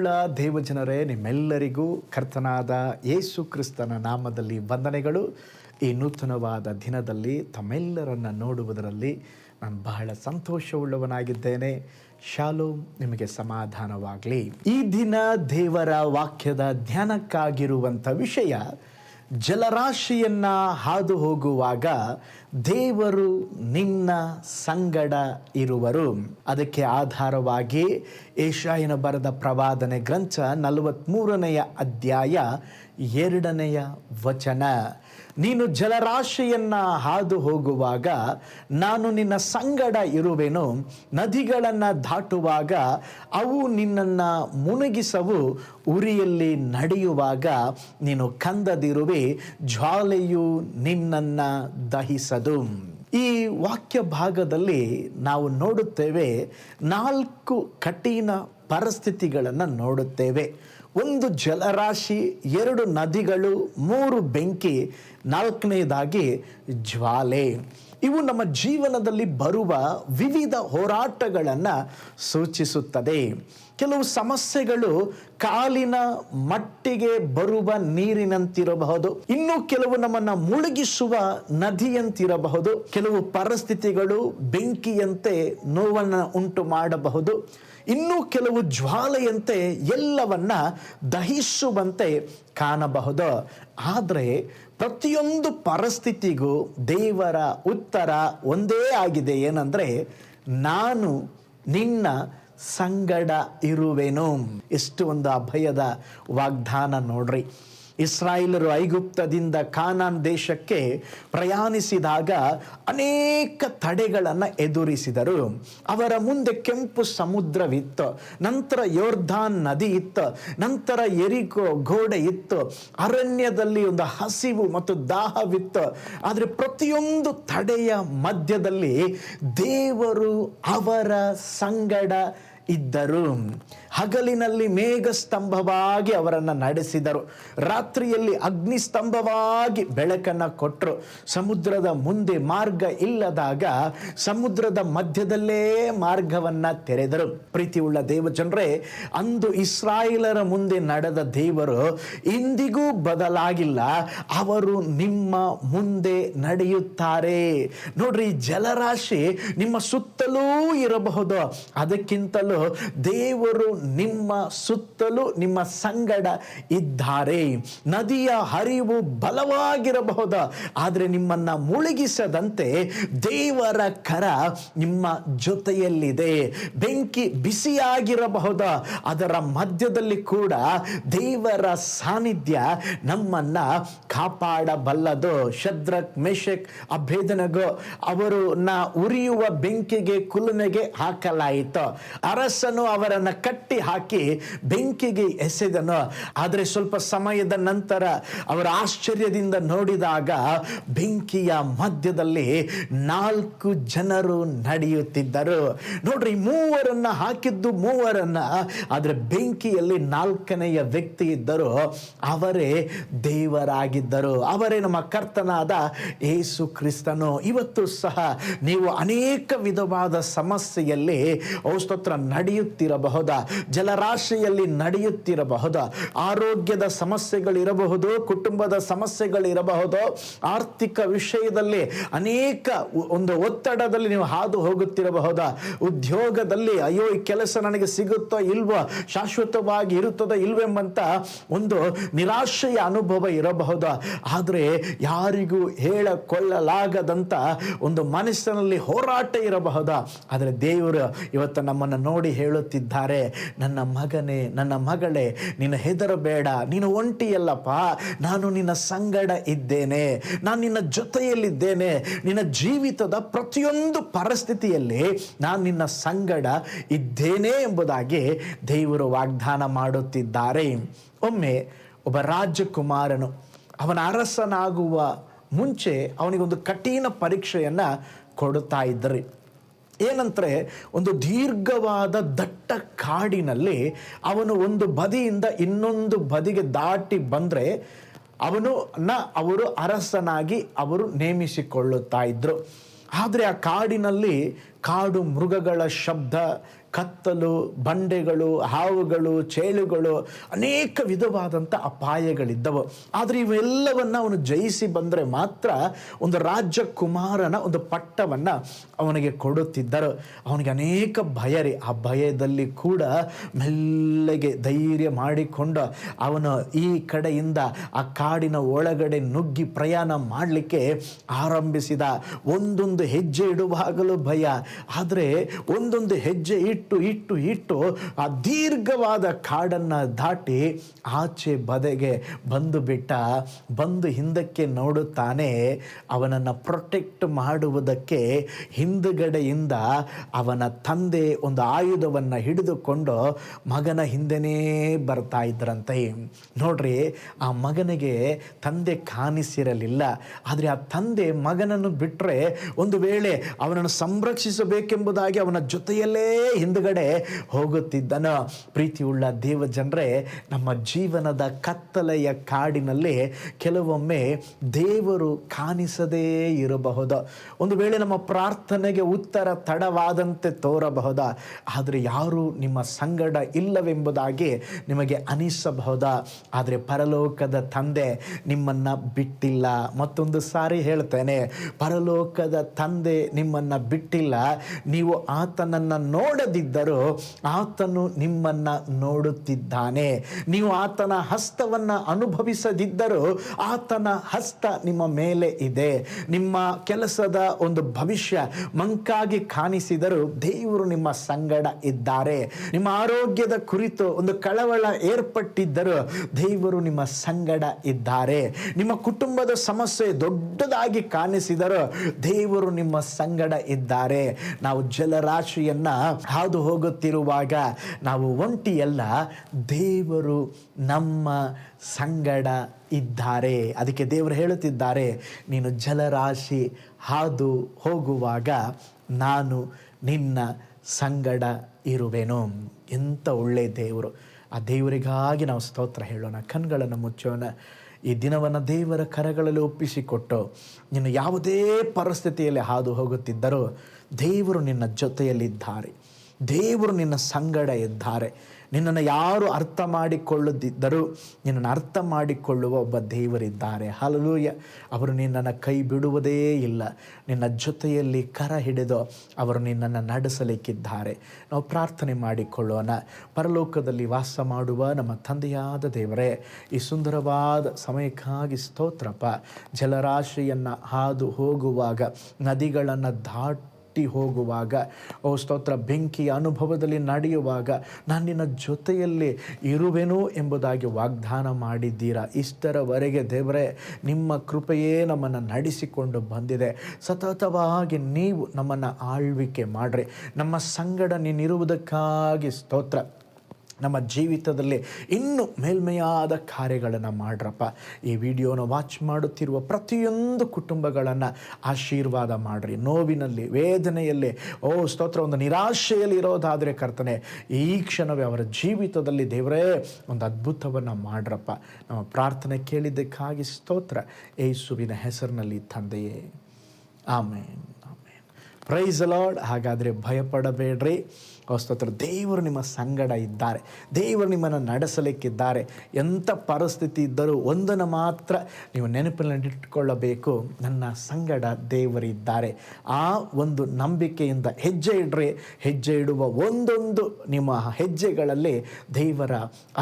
ಪ್ರೀತಿಯುಳ್ಳ ದೇವಜನರೇ, ನಿಮ್ಮೆಲ್ಲರಿಗೂ ಕರ್ತನಾದ ಯೇಸು ಕ್ರಿಸ್ತನ ನಾಮದಲ್ಲಿ ವಂದನೆಗಳು. ಈ ನೂತನವಾದ ದಿನದಲ್ಲಿ ತಮ್ಮೆಲ್ಲರನ್ನು ನೋಡುವುದರಲ್ಲಿ ನಾನು ಬಹಳ ಸಂತೋಷವುಳ್ಳವನಾಗಿದ್ದೇನೆ. ಶಾಲೋಮ್, ನಿಮಗೆ ಸಮಾಧಾನವಾಗಲಿ. ಈ ದಿನ ದೇವರ ವಾಕ್ಯದ ಧ್ಯಾನಕ್ಕಾಗಿರುವಂಥ ವಿಷಯ, ಜಲರಾಶಿಯನ್ನು ಹಾದು ಹೋಗುವಾಗ ದೇವರು ನಿನ್ನ ಸಂಗಡ ಇರುವರು. ಅದಕ್ಕೆ ಆಧಾರವಾಗಿ ಯೆಶಾಯನ ಬರೆದ ಪ್ರವಾದನೆ ಗ್ರಂಥ 43ನೇ ಅಧ್ಯಾಯ 2ನೇ ವಚನ, ನೀನು ಜಲರಾಶಿಯನ್ನು ಹಾದು ಹೋಗುವಾಗ ನಾನು ನಿನ್ನ ಸಂಗಡ ಇರುವೆನು, ನದಿಗಳನ್ನು ದಾಟುವಾಗ ಅವು ನಿನ್ನನ್ನು ಮುಳುಗಿಸವು, ಉರಿಯಲ್ಲಿ ನಡೆಯುವಾಗ ನೀನು ಕಂದದಿರುವೆ, ಜ್ವಾಲೆಯು ನಿನ್ನನ್ನು ದಹಿಸದು. ಈ ವಾಕ್ಯ ಭಾಗದಲ್ಲಿ ನಾವು ನೋಡುತ್ತೇವೆ, 4 ಕಠಿಣ ಪರಿಸ್ಥಿತಿಗಳನ್ನು ನೋಡುತ್ತೇವೆ. 1 ಜಲರಾಶಿ, 2 ನದಿಗಳು, 3 ಬೆಂಕಿ, 4ನೇದಾಗಿ ಜ್ವಾಲೆ. ಇವು ನಮ್ಮ ಜೀವನದಲ್ಲಿ ಬರುವ ವಿವಿಧ ಹೋರಾಟಗಳನ್ನು ಸೂಚಿಸುತ್ತದೆ. ಕೆಲವು ಸಮಸ್ಯೆಗಳು ಕಾಲಿನ ಮಟ್ಟಿಗೆ ಬರುವ ನೀರಿನಂತಿರಬಹುದು, ಇನ್ನು ಕೆಲವು ನಮ್ಮನ್ನು ಮುಳುಗಿಸುವ ನದಿಯಂತಿರಬಹುದು, ಕೆಲವು ಪರಿಸ್ಥಿತಿಗಳು ಬೆಂಕಿಯಂತೆ ನೋವನ್ನು ಉಂಟು ಮಾಡಬಹುದು, ಇನ್ನೂ ಕೆಲವು ಜ್ವಾಲೆಯಂತೆ ಎಲ್ಲವನ್ನ ದಹಿಸುವಂತೆ ಕಾಣಬಹುದು. ಆದರೆ ಪ್ರತಿಯೊಂದು ಪರಿಸ್ಥಿತಿಗೂ ದೇವರ ಉತ್ತರ ಒಂದೇ ಆಗಿದೆ. ಏನಂದರೆ, ನಾನು ನಿನ್ನ ಸಂಗಡ ಇರುವೆನು. ಎಷ್ಟು ಒಂದು ಅಭಯದ ವಾಗ್ದಾನ ನೋಡ್ರಿ. ಇಸ್ರಾಯೇಲರು ಐಗುಪ್ತದಿಂದ ಕಾನಾನ್ ದೇಶಕ್ಕೆ ಪ್ರಯಾಣಿಸಿದಾಗ ಅನೇಕ ತಡೆಗಳನ್ನು ಎದುರಿಸಿದರು. ಅವರ ಮುಂದೆ ಕೆಂಪು ಸಮುದ್ರವಿತ್ತು, ನಂತರ ಯೋರ್ದಾನ್ ನದಿ ಇತ್ತು, ನಂತರ ಯೆರಿಕೋ ಗೋಡೆ ಇತ್ತು, ಅರಣ್ಯದಲ್ಲಿ ಒಂದು ಹಸಿವು ಮತ್ತು ದಾಹವಿತ್ತು. ಆದರೆ ಪ್ರತಿಯೊಂದು ತಡೆಯ ಮಧ್ಯದಲ್ಲಿ ದೇವರು ಅವರ ಸಂಗಡ ಇದ್ದರು. ಹಗಲಿನಲ್ಲಿ ಮೇಘ ಸ್ತಂಭವಾಗಿ ಅವರನ್ನು ನಡೆಸಿದರು, ರಾತ್ರಿಯಲ್ಲಿ ಅಗ್ನಿ ಸ್ತಂಭವಾಗಿ ಬೆಳಕನ್ನು ಕೊಟ್ಟರು. ಸಮುದ್ರದ ಮುಂದೆ ಮಾರ್ಗ ಇಲ್ಲದಾಗ ಸಮುದ್ರದ ಮಧ್ಯದಲ್ಲೇ ಮಾರ್ಗವನ್ನು ತೆರೆದರು. ಪ್ರೀತಿಯುಳ್ಳ ದೇವಜನರೇ, ಅಂದು ಇಸ್ರಾಯೇಲರ ಮುಂದೆ ನಡೆದ ದೇವರು ಇಂದಿಗೂ ಬದಲಾಗಿಲ್ಲ. ಅವರು ನಿಮ್ಮ ಮುಂದೆ ನಡೆಯುತ್ತಾರೆ. ನೋಡ್ರಿ, ಜಲರಾಶಿ ನಿಮ್ಮ ಸುತ್ತಲೂ ಇರಬಹುದು, ಅದಕ್ಕಿಂತಲೂ ದೇವರು ನಿಮ್ಮ ಸುತ್ತಲೂ ನಿಮ್ಮ ಸಂಗಡ ಇದ್ದಾರೆ. ನದಿಯ ಹರಿವು ಬಲವಾಗಿರಬಹುದು, ಆದರೆ ನಿಮ್ಮನ್ನ ಮುಳುಗಿಸದಂತೆ ದೇವರ ಕರ ನಿಮ್ಮ ಜೊತೆಯಲ್ಲಿದೆ. ಬೆಂಕಿ ಬಿಸಿಯಾಗಿರಬಹುದು, ಅದರ ಮಧ್ಯದಲ್ಲಿ ಕೂಡ ದೇವರ ಸಾನ್ನಿಧ್ಯ ನಮ್ಮನ್ನ ಕಾಪಾಡಬಲ್ಲದು. ಶದ್ರಕ್, ಮೆಷಕ್, ಅಬೇದ್ನೆಗೋ ಅವರನ್ನ ಉರಿಯುವ ಬೆಂಕಿಗೆ, ಕುಲುಮೆಗೆ ಹಾಕಲಾಯಿತು. ಅರಸನು ಅವರನ್ನು ಕಟ್ಟಿ ಹಾಕಿ ಬೆಂಕಿಗೆ ಎಸೆದನು. ಆದರೆ ಸ್ವಲ್ಪ ಸಮಯದ ನಂತರ ಅವರ ಆಶ್ಚರ್ಯದಿಂದ ನೋಡಿದಾಗ ಬೆಂಕಿಯ ಮಧ್ಯದಲ್ಲಿ 4 ಜನರು ನಡೆಯುತ್ತಿದ್ದರು. ನೋಡ್ರಿ, 3 ಹಾಕಿದ್ದು 3, ಆದರೆ ಬೆಂಕಿಯಲ್ಲಿ 4ನೆಯ ವ್ಯಕ್ತಿ ಇದ್ದರು. ಅವರೇ ದೇವರಾಗಿದ್ದರು. ಅವರೇ ನಮ್ಮ ಕರ್ತನಾದ ಯೇಸು ಕ್ರಿಸ್ತನು. ಇವತ್ತು ಸಹ ನೀವು ಅನೇಕ ವಿಧವಾದ ಸಮಸ್ಯೆಯಲ್ಲಿ ಸ್ತೋತ್ರ ನಡೆಯುತ್ತಿರಬಹುದು, ಜಲರಾಶಿಯಲ್ಲಿ ನಡೆಯುತ್ತಿರಬಹುದು, ಆರೋಗ್ಯದ ಸಮಸ್ಯೆಗಳಿರಬಹುದು, ಕುಟುಂಬದ ಸಮಸ್ಯೆಗಳಿರಬಹುದು, ಆರ್ಥಿಕ ವಿಷಯದಲ್ಲಿ ಅನೇಕ ಒಂದು ಒತ್ತಡದಲ್ಲಿ ನೀವು ಹಾದು ಹೋಗುತ್ತಿರಬಹುದು, ಉದ್ಯೋಗದಲ್ಲಿ ಅಯ್ಯೋ ಈ ಕೆಲಸ ನನಗೆ ಸಿಗುತ್ತೋ ಇಲ್ವೋ, ಶಾಶ್ವತವಾಗಿ ಇರುತ್ತದೋ ಇಲ್ವೆಂಬಂತ ಒಂದು ನಿರಾಶೆಯ ಅನುಭವ ಇರಬಹುದು. ಆದರೆ ಯಾರಿಗೂ ಹೇಳಿಕೊಳ್ಳಲಾಗದಂತ ಒಂದು ಮನಸ್ಸಿನಲ್ಲಿ ಹೋರಾಟ ಇರಬಹುದು. ಆದರೆ ದೇವರು ಇವತ್ತು ನಮ್ಮನ್ನು ನೋಡಿ ಹೇಳುತ್ತಿದ್ದಾರೆ, ನನ್ನ ಮಗನೇ, ನನ್ನ ಮಗಳೇ, ನೀನು ಹೆದರಬೇಡ, ನೀನು ಒಂಟಿಯಲ್ಲಪ್ಪ, ನಾನು ನಿನ್ನ ಸಂಗಡ ಇದ್ದೇನೆ, ನಾನು ನಿನ್ನ ಜೊತೆಯಲ್ಲಿದ್ದೇನೆ. ನಿನ್ನ ಜೀವಿತದ ಪ್ರತಿಯೊಂದು ಪರಿಸ್ಥಿತಿಯಲ್ಲಿ ನಾನು ನಿನ್ನ ಸಂಗಡ ಇದ್ದೇನೆ ಎಂಬುದಾಗಿ ದೇವರು ವಾಗ್ದಾನ ಮಾಡುತ್ತಿದ್ದಾರೆ. ಒಮ್ಮೆ ಒಬ್ಬ ರಾಜಕುಮಾರನು ಅವನ ಅರಸನಾಗುವ ಮುಂಚೆ ಅವನಿಗೊಂದು ಕಠಿಣ ಪರೀಕ್ಷೆಯನ್ನು ಕೊಡುತ್ತಾ ಇದ್ದರು. ಏನಂದರೆ, ಒಂದು ದೀರ್ಘವಾದ ದಟ್ಟ ಕಾಡಿನಲ್ಲಿ ಅವನು ಒಂದು ಬದಿಯಿಂದ ಇನ್ನೊಂದು ಬದಿಗೆ ದಾಟಿ ಬಂದರೆ ಅವರು ಅರಸನಾಗಿ ಅವರು ನೇಮಿಸಿಕೊಳ್ಳುತ್ತಾ ಇದ್ರು. ಆದರೆ ಆ ಕಾಡಿನಲ್ಲಿ ಕಾಡು ಮೃಗಗಳ ಶಬ್ದ, ಕತ್ತಲು, ಬಂಡೆಗಳು, ಹಾವುಗಳು, ಚೇಳುಗಳು, ಅನೇಕ ವಿಧವಾದಂಥ ಅಪಾಯಗಳಿದ್ದವು. ಆದರೆ ಇವೆಲ್ಲವನ್ನು ಅವನು ಜಯಿಸಿ ಬಂದರೆ ಮಾತ್ರ ಒಂದು ರಾಜಕುಮಾರನ ಒಂದು ಪಟ್ಟವನ್ನು ಅವನಿಗೆ ಕೊಡುತ್ತಿದ್ದರು. ಅವನಿಗೆ ಅನೇಕ ಭಯ ರೀ. ಆ ಭಯದಲ್ಲಿ ಕೂಡ ಮೆಲ್ಲಗೆ ಧೈರ್ಯ ಮಾಡಿಕೊಂಡು ಅವನು ಈ ಕಡೆಯಿಂದ ಆ ಕಾಡಿನ ಒಳಗಡೆ ನುಗ್ಗಿ ಪ್ರಯಾಣ ಮಾಡಲಿಕ್ಕೆ ಆರಂಭಿಸಿದ. ಒಂದೊಂದು ಹೆಜ್ಜೆ ಇಡುವಾಗಲೂ ಭಯ, ಆದರೆ ಒಂದೊಂದು ಹೆಜ್ಜೆ ಇಟ್ಟು ಆ ದೀರ್ಘವಾದ ಕಾಡನ್ನು ದಾಟಿ ಆಚೆ ಬದೆಗೆ ಬಂದು ಬಿಟ್ಟ. ಬಂದು ಹಿಂದಕ್ಕೆ ನೋಡುತ್ತಾನೆ. ಅವನನ್ನು ಪ್ರೊಟೆಕ್ಟ್ ಮಾಡುವುದಕ್ಕೆ ಹಿಂದುಗಡೆಯಿಂದ ಅವನ ತಂದೆ ಒಂದು ಆಯುಧವನ್ನು ಹಿಡಿದುಕೊಂಡು ಮಗನ ಹಿಂದೆನೇ ಬರ್ತಾ ಇದ್ರಂತೆ. ನೋಡ್ರಿ, ಆ ಮಗನಿಗೆ ತಂದೆ ಕಾಣಿಸಿರಲಿಲ್ಲ. ಆದರೆ ಆ ತಂದೆ ಮಗನನ್ನು ಬಿಟ್ಟರೆ ಒಂದು ವೇಳೆ ಅವನನ್ನು ಸಂರಕ್ಷಿಸಬೇಕೆಂಬುದಾಗಿ ಅವನ ಜೊತೆಯಲ್ಲೇ ಹಿಂದುಗಡೆ ಹೋಗುತ್ತಿದ್ದನು. ಪ್ರೀತಿಯುಳ್ಳ ದೇವ ಜನರೇ, ನಮ್ಮ ಜೀವನದ ಕತ್ತಲೆಯ ಕಾಡಿನಲ್ಲಿ ಕೆಲವೊಮ್ಮೆ ದೇವರು ಕಾಣಿಸದೇ ಇರಬಹುದು. ಒಂದು ವೇಳೆ ನಮ್ಮ ಪ್ರಾರ್ಥನೆಗೆ ಉತ್ತರ ತಡವಾದಂತೆ ತೋರಬಹುದಾ, ಆದರೆ ಯಾರೂ ನಿಮ್ಮ ಸಂಗಡ ಇಲ್ಲವೆಂಬುದಾಗಿ ನಿಮಗೆ ಅನಿಸಬಹುದಾ. ಆದರೆ ಪರಲೋಕದ ತಂದೆ ನಿಮ್ಮನ್ನು ಬಿಟ್ಟಿಲ್ಲ. ಮತ್ತೊಂದು ಸಾರಿ ಹೇಳ್ತೇನೆ, ಪರಲೋಕದ ತಂದೆ ನಿಮ್ಮನ್ನು ಬಿಟ್ಟಿಲ್ಲ. ನೀವು ಆತನನ್ನು ನೋಡದಿದ್ದರೂ ಆತನು ನಿಮ್ಮನ್ನು ನೋಡುತ್ತಿದ್ದಾನೆ. ನೀವು ಆತನ ಹಸ್ತವನ್ನು ಅನುಭವಿಸದಿದ್ದರೂ ಆತನ ಹಸ್ತ ನಿಮ್ಮ ಮೇಲೆ ಇದೆ. ನಿಮ್ಮ ಕೆಲಸದ ಒಂದು ಭವಿಷ್ಯ ಮಂಕಾಗಿ ಕಾಣಿಸಿದರೂ ದೇವರು ನಿಮ್ಮ ಸಂಗಡ ಇದ್ದಾರೆ. ನಿಮ್ಮ ಆರೋಗ್ಯದ ಕುರಿತು ಒಂದು ಕಳವಳ ಏರ್ಪಟ್ಟಿದ್ದರೂ ದೇವರು ನಿಮ್ಮ ಸಂಗಡ ಇದ್ದಾರೆ. ನಿಮ್ಮ ಕುಟುಂಬದ ಸಮಸ್ಯೆ ದೊಡ್ಡದಾಗಿ ಕಾಣಿಸಿದರೂ ದೇವರು ನಿಮ್ಮ ಸಂಗಡ ಇದ್ದಾರೆ. ನಾವು ಜಲರಾಶಿಯನ್ನು ಹಾದು ಹೋಗುತ್ತಿರುವಾಗ ನಾವು ಒಂಟಿಯಲ್ಲ, ದೇವರು ನಮ್ಮ ಸಂಗಡ ಇದ್ದಾರೆ. ಅದಕ್ಕೆ ದೇವರು ಹೇಳುತ್ತಿದ್ದಾರೆ, ನೀನು ಜಲರಾಶಿ ಹಾದು ಹೋಗುವಾಗ ನಾನು ನಿನ್ನ ಸಂಗಡ ಇರುವೆನು. ಎಂಥ ಒಳ್ಳೆಯ ದೇವರು. ಆ ದೇವರಿಗಾಗಿ ನಾವು ಸ್ತೋತ್ರ ಹೇಳೋಣ. ಕಣ್ಗಳನ್ನು ಮುಚ್ಚೋಣ. ಈ ದಿನವನ್ನು ದೇವರ ಕರಗಳಲ್ಲಿ ಒಪ್ಪಿಸಿಕೊಟ್ಟು, ನೀನು ಯಾವುದೇ ಪರಿಸ್ಥಿತಿಯಲ್ಲಿ ಹಾದು ಹೋಗುತ್ತಿದ್ದರೂ ದೇವರು ನಿನ್ನ ಜೊತೆಯಲ್ಲಿದ್ದಾರೆ. ದೇವರು ನಿನ್ನ ಸಂಗಡ ಇದ್ದಾರೆ. ನಿನ್ನನ್ನು ಯಾರು ಅರ್ಥ ಮಾಡಿಕೊಳ್ಳದಿದ್ದರೂ ನಿನ್ನನ್ನು ಅರ್ಥ ಮಾಡಿಕೊಳ್ಳುವ ಒಬ್ಬ ದೇವರಿದ್ದಾರೆ. ಹಲ್ಲೆಲೂಯಾ. ಅವರು ನಿನ್ನನ್ನು ಕೈ ಬಿಡುವುದೇ ಇಲ್ಲ. ನಿನ್ನ ಜೊತೆಯಲ್ಲಿ ಕರ ಹಿಡಿದು ಅವರು ನಿನ್ನನ್ನು ನಡೆಸಲಿಕ್ಕಿದ್ದಾರೆ. ನಾವು ಪ್ರಾರ್ಥನೆ ಮಾಡಿಕೊಳ್ಳೋಣ. ಪರಲೋಕದಲ್ಲಿ ವಾಸ ಮಾಡುವ ನಮ್ಮ ತಂದೆಯಾದ ದೇವರೇ, ಈ ಸುಂದರವಾದ ಸಮಯಕ್ಕಾಗಿ ಸ್ತೋತ್ರಪ್ಪ. ಜಲರಾಶಿಯನ್ನು ಹಾದು ಹೋಗುವಾಗ, ನದಿಗಳನ್ನು ದಾಟಿ ಹೋಗುವಾಗ, ಓ ಸ್ತೋತ್ರ, ಬೆಂಕಿಯ ಅನುಭವದಲ್ಲಿ ನಡೆಯುವಾಗ ನಾನು ನಿನ್ನ ಜೊತೆಯಲ್ಲಿ ಇರುವೆನು ಎಂಬುದಾಗಿ ವಾಗ್ದಾನ ಮಾಡಿದ್ದೀರಾ. ಇಷ್ಟರವರೆಗೆ ದೇವರೇ, ನಿಮ್ಮ ಕೃಪೆಯೇ ನಮ್ಮನ್ನು ನಡೆಸಿಕೊಂಡು ಬಂದಿದೆ. ಸತತವಾಗಿ ನೀವು ನಮ್ಮನ್ನು ಆಳ್ವಿಕೆ ಮಾಡ್ರಿ. ನಮ್ಮ ಸಂಗಡ ನೀನಿರುವುದಕ್ಕಾಗಿ ಸ್ತೋತ್ರ. ನಮ್ಮ ಜೀವಿತದಲ್ಲಿ ಇನ್ನೂ ಮೇಲ್ಮೆಯಾದ ಕಾರ್ಯಗಳನ್ನು ಮಾಡ್ರಪ್ಪ. ಈ ವಿಡಿಯೋನ ವಾಚ್ ಮಾಡುತ್ತಿರುವ ಪ್ರತಿಯೊಂದು ಕುಟುಂಬಗಳನ್ನು ಆಶೀರ್ವಾದ ಮಾಡಿರಿ. ನೋವಿನಲ್ಲಿ, ವೇದನೆಯಲ್ಲಿ, ಓ ಸ್ತೋತ್ರ, ಒಂದು ನಿರಾಶೆಯಲ್ಲಿ ಇರೋದಾದರೆ ಕರ್ತನೆ, ಈ ಕ್ಷಣವೇ ಅವರ ಜೀವಿತದಲ್ಲಿ ದೇವರೇ ಒಂದು ಅದ್ಭುತವನ್ನು ಮಾಡ್ರಪ್ಪ. ನಮ್ಮ ಪ್ರಾರ್ಥನೆ ಕೇಳಿದ್ದಕ್ಕಾಗಿ ಸ್ತೋತ್ರ, ಯೇಸುವಿನ ಹೆಸರಿನಲ್ಲಿ ತಂದೆಯೇ, amen, amen. Praise the lord. ಹಾಗಾದರೆ ಭಯಪಡಬೇಡ್ರಿ. ಸ್ತೋತ್ರ, ದೇವರು ನಿಮ್ಮ ಸಂಗಡ ಇದ್ದಾರೆ. ದೇವರು ನಿಮ್ಮನ್ನು ನಡೆಸಲಿಕ್ಕಿದ್ದಾರೆ. ಎಂಥ ಪರಿಸ್ಥಿತಿ ಇದ್ದರೂ ಒಂದನ್ನು ಮಾತ್ರ ನೀವು ನೆನಪಿನಲ್ಲಿಟ್ಟುಕೊಳ್ಳಬೇಕು, ನನ್ನ ಸಂಗಡ ದೇವರಿದ್ದಾರೆ. ಆ ಒಂದು ನಂಬಿಕೆಯಿಂದ ಹೆಜ್ಜೆ ಇಡ್ರಿ. ಹೆಜ್ಜೆ ಇಡುವ ಒಂದೊಂದು ನಿಮ್ಮ ಹೆಜ್ಜೆಗಳಲ್ಲಿ ದೇವರ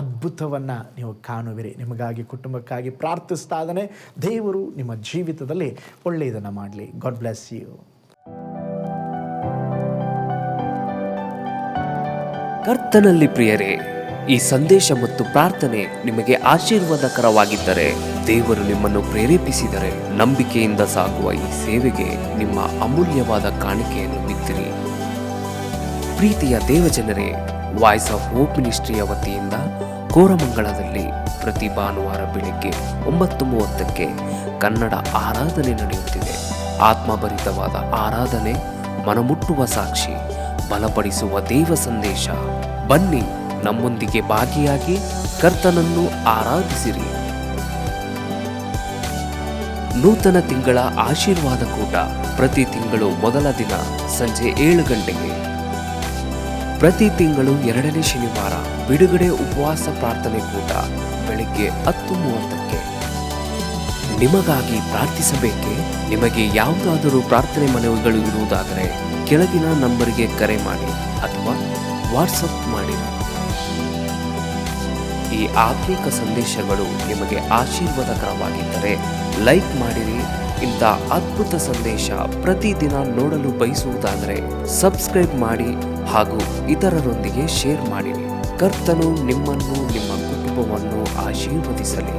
ಅದ್ಭುತವನ್ನು ನೀವು ಕಾಣುವಿರಿ. ನಿಮಗಾಗಿ, ಕುಟುಂಬಕ್ಕಾಗಿ ಪ್ರಾರ್ಥಿಸ್ತಾ ಇದ್ದಾನೆ. ದೇವರು ನಿಮ್ಮ ಜೀವಿತದಲ್ಲಿ ಒಳ್ಳೆಯದನ್ನು ಮಾಡಲಿ. God bless you. ಕರ್ತನಲ್ಲಿ ಪ್ರಿಯರೇ, ಈ ಸಂದೇಶ ಮತ್ತು ಪ್ರಾರ್ಥನೆ ನಿಮಗೆ ಆಶೀರ್ವಾದಕರವಾಗಿದ್ದರೆ, ದೇವರು ನಿಮ್ಮನ್ನು ಪ್ರೇರೇಪಿಸಿದರೆ, ನಂಬಿಕೆಯಿಂದ ಸಾಗುವ ಈ ಸೇವೆಗೆ ನಿಮ್ಮ ಅಮೂಲ್ಯವಾದ ಕಾಣಿಕೆಯನ್ನು ಬಿತ್ತಿರಿ. ಪ್ರೀತಿಯ ದೇವಜನರೇ, ವಾಯ್ಸ್ ಆಫ್ ಹೋಪ್ ಮಿನಿಸ್ಟ್ರಿಯ ವತಿಯಿಂದ ಕೋರಮಂಗಲದಲ್ಲಿ ಪ್ರತಿ ಭಾನುವಾರ ಬೆಳಿಗ್ಗೆ 9:30ಕ್ಕೆ ಕನ್ನಡ ಆರಾಧನೆ ನಡೆಯುತ್ತಿದೆ. ಆತ್ಮಭರಿತವಾದ ಆರಾಧನೆ, ಮನಮುಟ್ಟುವ ಸಾಕ್ಷಿ, ಬಲಪಡಿಸುವ ದೇವ ಸಂದೇಶ. ಬನ್ನಿ, ನಮ್ಮೊಂದಿಗೆ ಭಾಗಿಯಾಗಿ ಕರ್ತನನ್ನು ಆರಾಧಿಸಿರಿ. ನೂತನ ತಿಂಗಳ ಆಶೀರ್ವಾದ ಕೂಟ ಪ್ರತಿ ತಿಂಗಳು ಮೊದಲ ದಿನ ಸಂಜೆ 7 ಗಂಟೆಗೆ. ಪ್ರತಿ ತಿಂಗಳು 2ನೇ ಶನಿವಾರ ಬಿಡುಗಡೆ ಉಪವಾಸ ಪ್ರಾರ್ಥನೆ ಕೂಟ ಬೆಳಿಗ್ಗೆ 10:30ಕ್ಕೆ. ನಿಮಗಾಗಿ ಪ್ರಾರ್ಥಿಸಬೇಕೆ? ನಿಮಗೆ ಯಾವುದಾದರೂ ಪ್ರಾರ್ಥನೆ ಮನವಿಗಳು ಇರುವುದಾದರೆ ಕೆಳಗಿನ ನಂಬರಿಗೆ ಕರೆ ಮಾಡಿ ಅಥವಾ ವಾಟ್ಸಪ್ ಮಾಡಿ. ಈ ಆತ್ಮಿಕ ಸಂದೇಶಗಳು ನಿಮಗೆ ಆಶೀರ್ವಾದಕರವಾಗಿದ್ದರೆ ಲೈಕ್ ಮಾಡಿರಿ. ಇಂಥ ಅದ್ಭುತ ಸಂದೇಶ ಪ್ರತಿದಿನ ನೋಡಲು ಬಯಸುವುದಾದರೆ ಸಬ್ಸ್ಕ್ರೈಬ್ ಮಾಡಿ ಹಾಗೂ ಇತರರೊಂದಿಗೆ ಶೇರ್ ಮಾಡಿರಿ. ಕರ್ತನು ನಿಮ್ಮನ್ನು ನಿಮ್ಮ ಕುಟುಂಬವನ್ನು ಆಶೀರ್ವದಿಸಲಿ.